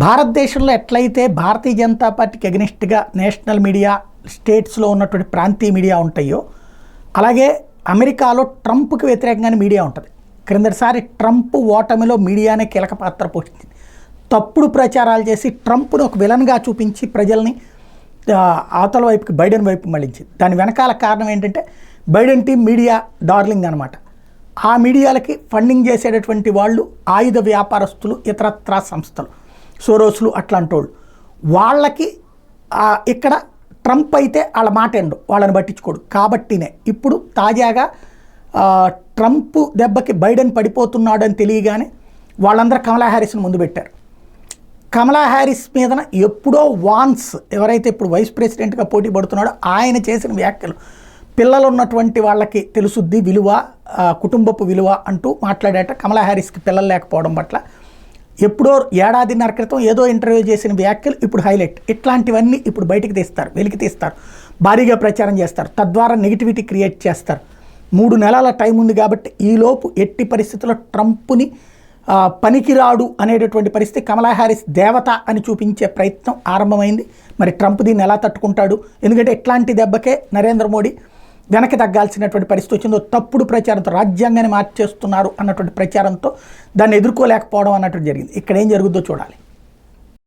భారతదేశంలో ఎట్లయితే భారతీయ జనతా పార్టీకి అగెనిస్ట్గా నేషనల్ మీడియా, స్టేట్స్లో ఉన్నటువంటి ప్రాంతీయ మీడియా ఉంటాయో, అలాగే అమెరికాలో ట్రంప్కి వ్యతిరేకంగానే మీడియా ఉంటుంది. క్రిందటిసారి ట్రంప్ ఓటమిలో మీడియానే కీలక పాత్ర పోషించింది. తప్పుడు ప్రచారాలు చేసి ట్రంప్ను ఒక విలన్గా చూపించి ప్రజల్ని అవతల వైపుకి, బైడెన్ వైపు మళ్ళించింది. దాని వెనకాల కారణం ఏంటంటే బైడెన్ టీం మీడియా డార్లింగ్ అనమాట. ఆ మీడియాలకి ఫండింగ్ చేసేటటువంటి వాళ్ళు ఆయుధ వ్యాపారస్తులు, ఇతరత్రా సంస్థలు, సోరోస్లు, అట్లాంటి వాళ్ళు. వాళ్ళకి ఇక్కడ ట్రంప్ అయితే వాళ్ళ మాట ఎండు, వాళ్ళని పట్టించుకోడు. కాబట్టినే ఇప్పుడు తాజాగా ట్రంప్ దెబ్బకి బైడెన్ పడిపోతున్నాడు అని తెలియగానే వాళ్ళందరూ కమలా హ్యారిస్ని ముందు పెట్టారు. కమలా హ్యారిస్ మీదన ఎప్పుడో వాన్స్, ఎవరైతే ఇప్పుడు వైస్ ప్రెసిడెంట్గా పోటీ పడుతున్నాడో, ఆయన చేసిన వ్యాఖ్యలు పిల్లలు ఉన్నటువంటి వాళ్ళకి తెలుసుద్ది విలువ, కుటుంబపు విలువ అంటూ మాట్లాడేట. కమలా హ్యారిస్కి పిల్లలు లేకపోవడం పట్ల ఎప్పుడో ఏడాదిన్నర క్రితం ఏదో ఇంటర్వ్యూ చేసిన వ్యాఖ్యలు ఇప్పుడు హైలైట్. ఇట్లాంటివన్నీ ఇప్పుడు బయటికి తీస్తారు, వెలికి తీస్తారు, భారీగా ప్రచారం చేస్తారు, తద్వారా నెగిటివిటీ క్రియేట్ చేస్తారు. 3 నెలల టైం ఉంది కాబట్టి ఈలోపు ఎట్టి పరిస్థితుల్లో ట్రంప్ని పనికిరాడు అనేటటువంటి పరిస్థితి, కమలా హ్యారిస్ దేవత అని చూపించే ప్రయత్నం ఆరంభమైంది. మరి ట్రంప్ దీన్ని ఎలా తట్టుకుంటాడు? ఎందుకంటే ఇట్లాంటి దెబ్బకే నరేంద్ర మోడీ వెనక్కి తగ్గాల్సినటువంటి పరిస్థితి వచ్చిందో, తప్పుడు ప్రచారంతో రాజ్యాంగాన్ని మార్చేస్తున్నారు అన్నటువంటి ప్రచారంతో దాన్ని ఎదుర్కోలేకపోవడం అన్నటువంటి జరిగింది. ఇక్కడ ఏం జరుగుతుందో చూడాలి.